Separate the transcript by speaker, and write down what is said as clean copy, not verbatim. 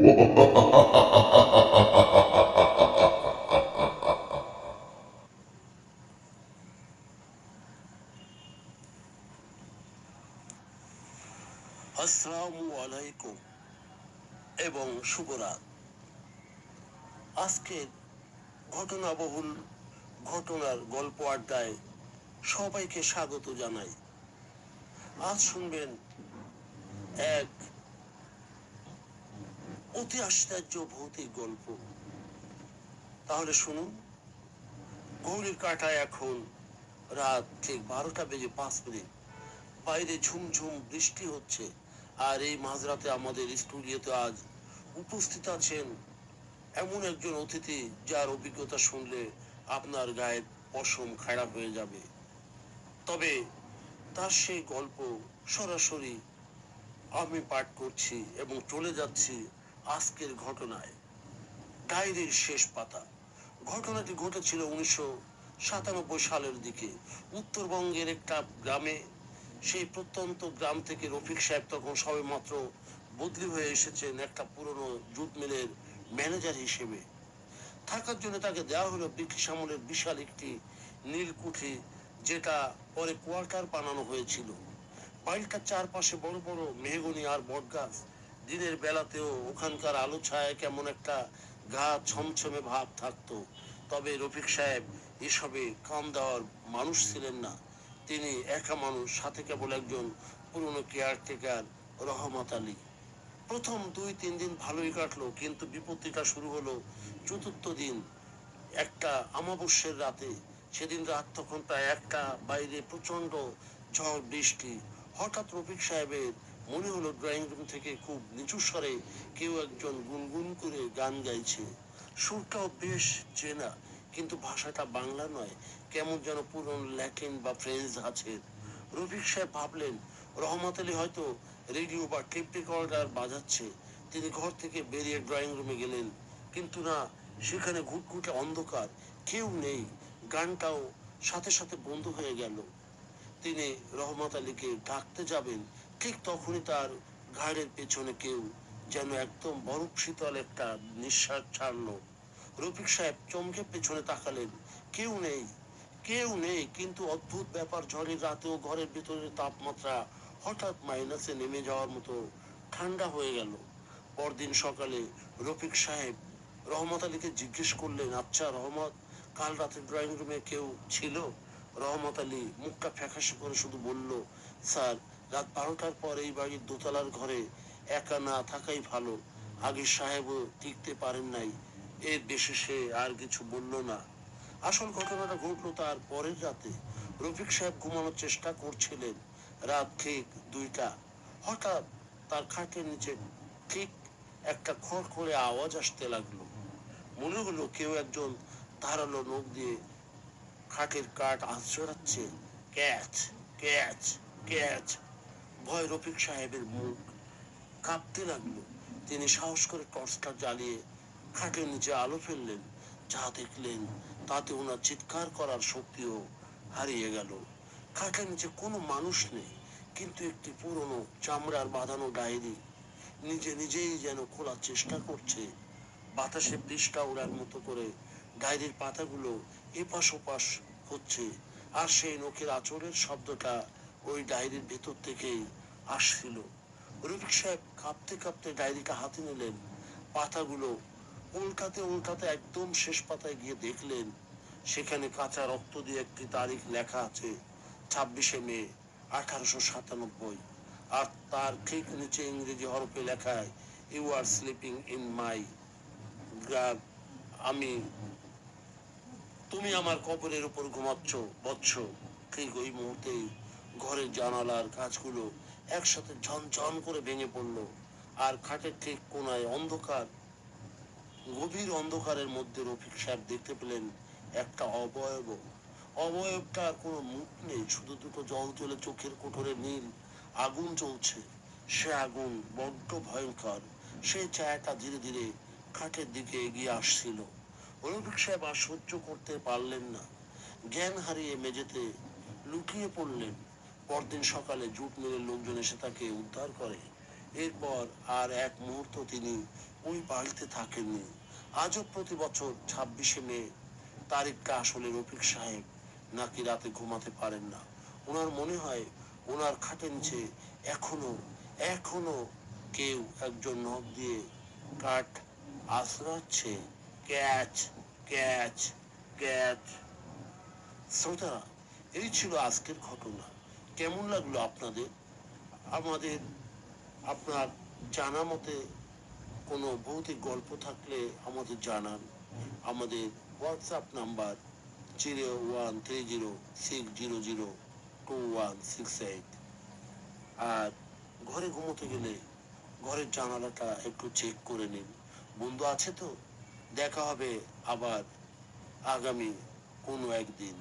Speaker 1: আসসালামু আলাইকুম এবং শুভরাত। আজকের ঘটনাবহুল ঘটনার গল্প আড্ডায় সবাইকে স্বাগত জানাই। আজ শুনবেন এক অতি আশ্চর্য ভৌতিক গল্প। তাহলে শুনুন। ঘড়ির কাঁটায় এখন রাত ঠিক 12:05। বাইরে ঝুমঝুম বৃষ্টি হচ্ছে, আর এই মাঝরাতে আমাদের স্টুডিওতে আজ উপস্থিত আছেন এমন একজন অতিথি যার অভিজ্ঞতা শুনলে আপনার গায়ের পশম খাড়া হয়ে যাবে। তবে তার সেই গল্প সরাসরি আমি পাঠ করছি এবং চলে যাচ্ছি আজকের ঘটনায়। ডায়েরির শেষ পাতা। ঘটনাটি ঘটেছিল 1997 সালের দিকে উত্তরবঙ্গের একটা গ্রামে। সেই প্রত্যন্ত গ্রাম থেকে রফিক সাহেব তখন সবেমাত্র বদলি হয়ে এসেছেন একটা পুরনো জুট মিলের ম্যানেজার হিসেবে। থাকার জন্য তাকে দেওয়া হলো ব্রিটিশ আমলের বিশাল একটি নীলকুঠি, যেটা পরে কোয়ার্টার বানানো হয়েছিল। বাড়িটার চারপাশে বড় বড় মেহগনি আর বটগাছ। দিনের বেলাতেও ওখানকার আলো ছায় কেমন একটা গা ছমছমে ভাব থাকতো। তবে রফিক সাহেব এসবে কাম দেওয়ার মানুষ ছিলেন না। তিনি একা মানুষ, সাথে কেবল একজন পুরনো কেয়ারটেকার, রহমত আলী। প্রথম 2-3 দিন ভালোই কাটলো, কিন্তু বিপত্তিটা শুরু হলো চতুর্থ দিন, একটা অমাবস্যার রাতে। সেদিন রাত তখন প্রায় একটা, বাইরে প্রচন্ড ঝড় বৃষ্টি। হঠাৎ রফিক সাহেবের মনে হলো ড্রয়িং রুম থেকে খুব নিচু স্বরে কেউ একজন গুনগুন করে গান গাইছে। সুরটাও বেশ চেনা, কিন্তু ভাষাটা বাংলা নয়, কেমন যেন পুরনো ল্যাটিন বা ফ্রেঞ্চ আছে। রফিক সাহেব ভাবলেন রহমত আলী হয়তো রেডিও বা টেপ রেকর্ডার বাজাচ্ছে। তিনি ঘর থেকে বেরিয়ে ড্রয়িং রুমে গেলেন, কিন্তু না, সেখানে ঘুটঘুটে অন্ধকার, কেউ নেই। গানটাও সাথে সাথে বন্ধ হয়ে গেল। তিনি রহমত আলীকে ডাকতে যাবেন, ঠিক তখনই তার ঘাড়ের পেছনে কেউ যেন একদম বরফ শীতল একটা নিঃশ্বাস ছাড়লো। রফিক সাহেব চমকে পেছনে তাকালেন। কেউ নেই, কেউ নেই। কিন্তু অদ্ভুত ব্যাপার, ঝড়ের রাতেও ঘরের ভিতরের তাপমাত্রা হঠাৎ মাইনাসে নেমে যাওয়ার মতো ঠান্ডা হয়ে গেল। পরদিন সকালে রফিক সাহেব রহমত আলীকে জিজ্ঞেস করলেন, আচ্ছা রহমত, কাল রাতে ড্রয়িং রুমে কেউ ছিল? রহমত আলী মুখটা ফ্যাকাশে করে শুধু বলল, স্যার, রাত 12টার পর এই বাড়ির দোতলার ঘরে একা না থাকাই ভালো। আগে সাহেবও টিকতে পারেন নাই। এর বেশি সে আর কিছু বলল না। আসল ঘটনাটা ঘটলো তার পরের রাতে। রফিক সাহেব ঘুমানোর চেষ্টা করছিলেন। রাত ঠিক 2টা। হঠাৎ তার খাটের নিচে ঠিক একটা খড়খড়ে আওয়াজ আসতে লাগলো। মনে হলো কেউ একজন ধারালো নখ দিয়ে খাটের কাঠ আঁচড়াচ্ছে। Catch, catch, catch. ভয় রফিক সাহেবের মুখ কাঁপতে লাগলো। তিনি সাহস করে টর্চটা জ্বালিয়ে খাটের নিচে আলো ফেললেন। যা দেখলেন তাতে ওনার চিৎকার করার শক্তিও হারিয়ে গেল। খাটের নিচে কোনো মানুষ নেই, কিন্তু একটি পুরনো চামড়ার বাঁধানো ডায়েরি নিজে নিজেই যেন খোলার চেষ্টা করছে। বাতাসে পৃষ্ঠা ওড়ার মতো করে ডায়েরির পাতাগুলো এপাশ ওপাশ হচ্ছে, আর সেই নখের আঁচড়ের শব্দটা ওই ডায়েরির ভেতর থেকেই আসছিল। রফিক সাহেব কাঁপতে কাঁপতে ডায়েরিটা হাতে নিলেন। পাতাগুলো উল্টাতে উল্টাতে একদম শেষ পাতায় গিয়ে দেখলেন সেখানে কাঁচা রক্ত দিয়ে একটি তারিখ লেখা আছে, 26শে মে 1897। আর তার ঠিক নিচে ইংরেজি হরফে লেখায়, you are sleeping in my grave. আমি, তুমি আমার কবরের উপর ঘুমাচ্ছ বৎস। ঠিক ওই মুহূর্তেই ঘরের জানালার কাঁচগুলো একসাথে ঝনঝন করে ভেঙে পড়লো, আর খাটের ঠিক কোনায় অন্ধকার, গভীর অন্ধকারের মধ্যে রফিক সাহেব দেখতে পেলেন একটা অবয়ব। অবয়বটার কোনো মুখ নেই, শুধু দুটো জল জ্বলে চোখের কোটরে নীল আগুন জ্বলছে। সে আগুন বড্ড ভয়ঙ্কর। সেই ছায়াটা ধীরে ধীরে খাটের দিকে এগিয়ে আসছিল। রফিক সাহেব আর সহ্য করতে পারলেন না, জ্ঞান হারিয়ে মেঝেতে লুটিয়ে পড়লেন। পরদিন সকালে জুট মিলের লোকজন এসে তাকে উদ্ধার করে। এরপর আর এক মুহূর্ত তিনি ওই বাড়িতে থাকেননি। আজও প্রতি বছর 26শে মে তারিখটা আসলে রফিক সাহেব নাকি রাতে ঘুমাতে পারেন না। ওনার মনে হয় ওনার খাটের নিচে এখনো এখনো কেউ একজন নখ দিয়ে কাঠ আশ্রাচ্ছে। Catch catch catch. শ্রোতা, এই ছিল আজকের ঘটনা। কেমন লাগলো আপনাদের? আমাদের আপনার জানা মতে কোনো ভৌতিক গল্প থাকলে আমাদের জানান। আমাদের হোয়াটসঅ্যাপ নাম্বার 013060022168। আর ঘরে ঘুমোতে গেলে ঘরের জানালাটা একটু চেক করে নিন। বন্ধু আছে তো? দেখা হবে আবার আগামী কোনো একদিন।